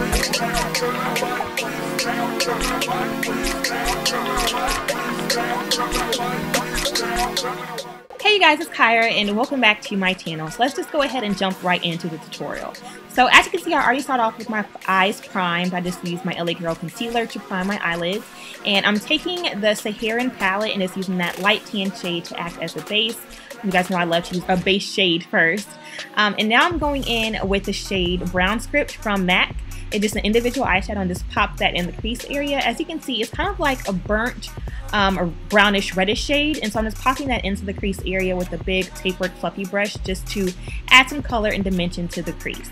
Hey you guys, it's Kyra and welcome back to my channel. So let's just go ahead and jump right into the tutorial. So as you can see, I already started off with my eyes primed. I just used my LA Girl concealer to prime my eyelids. And I'm taking the Saharan palette and just using that light tan shade to act as a base. You guys know I love to use a base shade first. And now I'm going in with the shade Brown Script from MAC. It's just an individual eyeshadow and just pop that in the crease area. As you can see, it's kind of like a burnt or brownish reddish shade, and so I'm just popping that into the crease area with a big tapered fluffy brush just to add some color and dimension to the crease.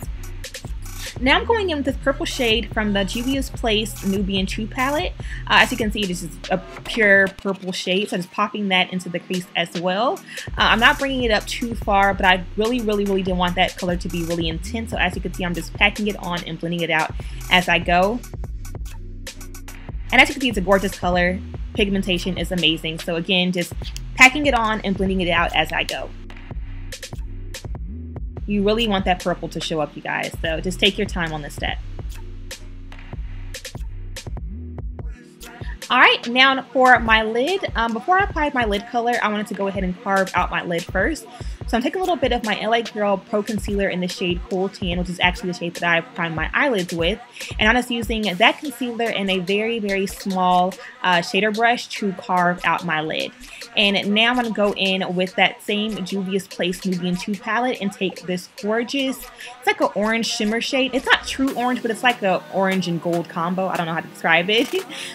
Now I'm going in with this purple shade from the Juvia's Place Nubian True palette. As you can see, this is a pure purple shade, so I'm just popping that into the crease as well. I'm not bringing it up too far, but I really didn't want that color to be really intense, so as you can see, I'm just packing it on and blending it out as I go. And as you can see, it's a gorgeous color. Pigmentation is amazing. So again, just packing it on and blending it out as I go. You really want that purple to show up, you guys. So just take your time on this step. Alright, now for my lid. Before I applied my lid color, I wanted to go ahead and carve out my lid first. So I'm taking a little bit of my LA Girl Pro Concealer in the shade Cool Tan, which is actually the shade that I primed my eyelids with. And I'm just using that concealer and a very small shader brush to carve out my lid. And now I'm going to go in with that same Juvia's Place Nubian 2 palette and take this gorgeous, it's like an orange shimmer shade. It's not true orange, but it's like a orange and gold combo. I don't know how to describe it.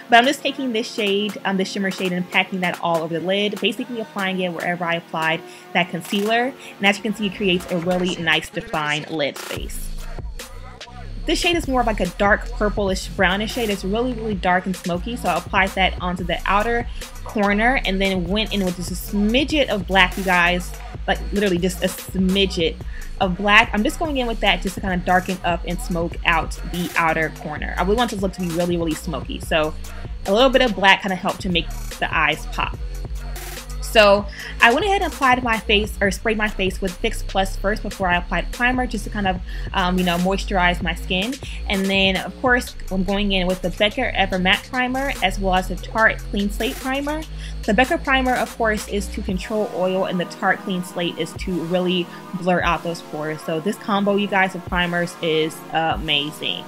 But I'm just taking this shade, this shimmer shade, and packing that all over the lid, basically applying it wherever I applied that concealer. And as you can see, it creates a really nice defined lid space. This shade is more of like a dark purplish brownish shade. It's really dark and smoky, so I applied that onto the outer corner and then went in with just a smidget of black, you guys, like literally just a smidget of black. I'm just going in with that just to kind of darken up and smoke out the outer corner. I really want this look to be really smoky, so a little bit of black kind of helped to make the eyes pop. So I went ahead and applied my face, or sprayed my face with Fix Plus first before I applied primer, just to kind of, moisturize my skin. And then, of course, I'm going in with the Becca Ever Matte Primer as well as the Tarte Clean Slate Primer. The Becca Primer, of course, is to control oil, and the Tarte Clean Slate is to really blur out those pores. So this combo, you guys, of primers is amazing.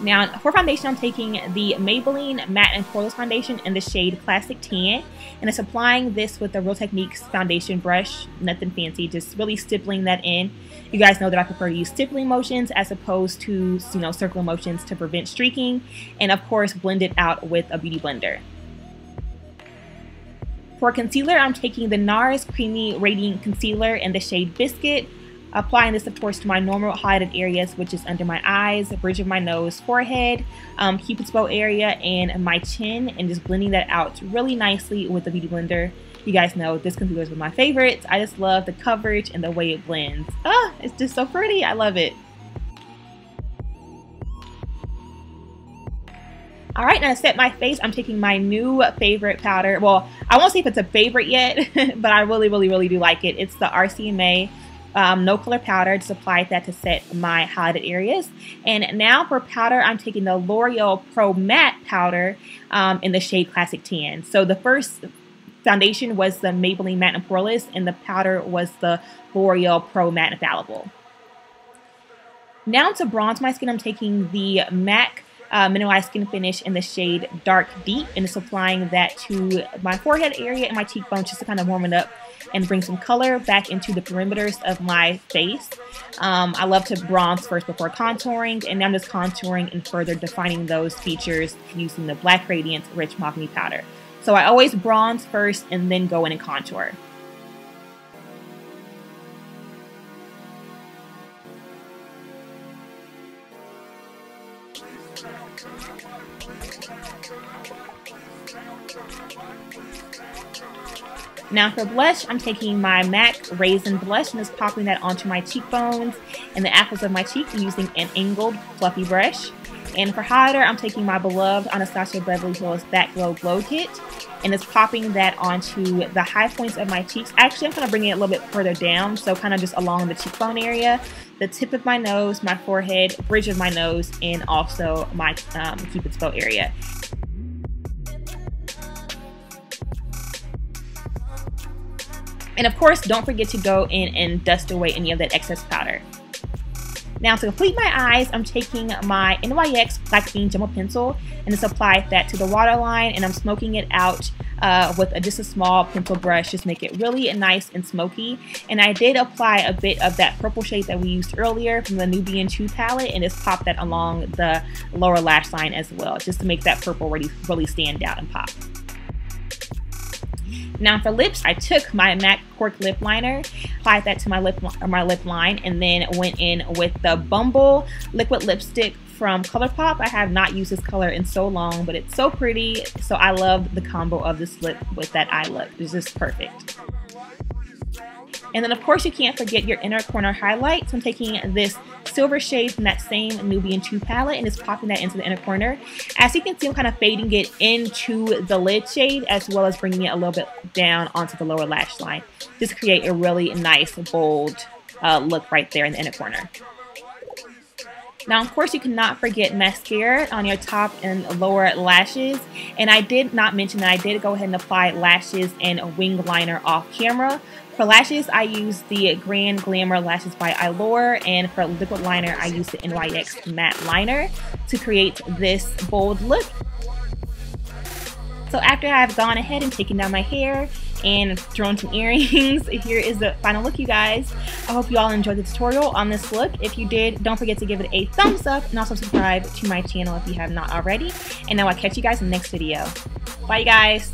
Now, for foundation, I'm taking the Maybelline Matte and Poreless Foundation in the shade Classic Tan, and it's applying this with the Real Techniques foundation brush. Nothing fancy, just really stippling that in. You guys know that I prefer to use stippling motions as opposed to, circular motions to prevent streaking, and of course, blend it out with a beauty blender. For concealer, I'm taking the NARS Creamy Radiant Concealer in the shade Biscuit. Applying this, of course, to my normal highlighted areas, which is under my eyes, the bridge of my nose, forehead, Cupid's bow area, and my chin, and just blending that out really nicely with the Beauty Blender. You guys know this concealer is one of my favorites. I just love the coverage and the way it blends. Ah, it's just so pretty. I love it. Alright, now to set my face, I'm taking my new favorite powder. Well, I won't say if it's a favorite yet, but I really do like it. It's the RCMA No Color Powder. Just applied that to set my highlighted areas. And now for powder, I'm taking the L'Oreal Pro Matte Powder in the shade Classic Tan. So the first foundation was the Maybelline Matte and Poreless, and the powder was the L'Oreal Pro Matte Infallible. Now to bronze my skin, I'm taking the MAC Mineralized Skin Finish in the shade Dark Deep, and just applying that to my forehead area and my cheekbones just to kind of warm it up and bring some color back into the perimeters of my face. I love to bronze first before contouring, and now I'm just contouring and further defining those features using the Black Radiance Rich Mahogany Powder. So I always bronze first and then go in and contour. Now for blush, I'm taking my MAC Raisin Blush and just popping that onto my cheekbones and the apples of my cheek using an angled fluffy brush. And for highlighter, I'm taking my beloved Anastasia Beverly Hills That Glow Kit and just popping that onto the high points of my cheeks. Actually, I'm kind of bringing it a little bit further down, so kind of just along the cheekbone area, the tip of my nose, my forehead, bridge of my nose, and also my Cupid's bow area. And of course, don't forget to go in and dust away any of that excess powder. Now to complete my eyes, I'm taking my NYX Black Bean Jumbo Pencil and just apply that to the waterline, and I'm smoking it out with just a small pencil brush, just make it really nice and smoky. And I did apply a bit of that purple shade that we used earlier from the Nubian 2 palette and just pop that along the lower lash line as well, just to make that purple really stand out and pop. Now for lips, I took my MAC Cork Lip Liner, applied that to my lip line, and then went in with the Bumble Liquid Lipstick from ColourPop. I have not used this color in so long, but it's so pretty, so I love the combo of this lip with that eye look. It's just perfect. And then of course you can't forget your inner corner highlight. So I'm taking this silver shade from that same Nubian 2 palette and just popping that into the inner corner. As you can see, I'm kind of fading it into the lid shade as well as bringing it a little bit down onto the lower lash line. Just create a really nice, bold look right there in the inner corner. Now, of course, you cannot forget mascara on your top and lower lashes. And I did not mention that I did go ahead and apply lashes and wing liner off camera. For lashes, I use the Grand Glamour Lashes by Allure, and for liquid liner, I use the NYX Matte Liner to create this bold look. So after I've gone ahead and taken down my hair and thrown some earrings, here is the final look, you guys. I hope you all enjoyed the tutorial on this look. If you did, don't forget to give it a thumbs up and also subscribe to my channel if you have not already. And now I'll catch you guys in the next video. Bye, you guys.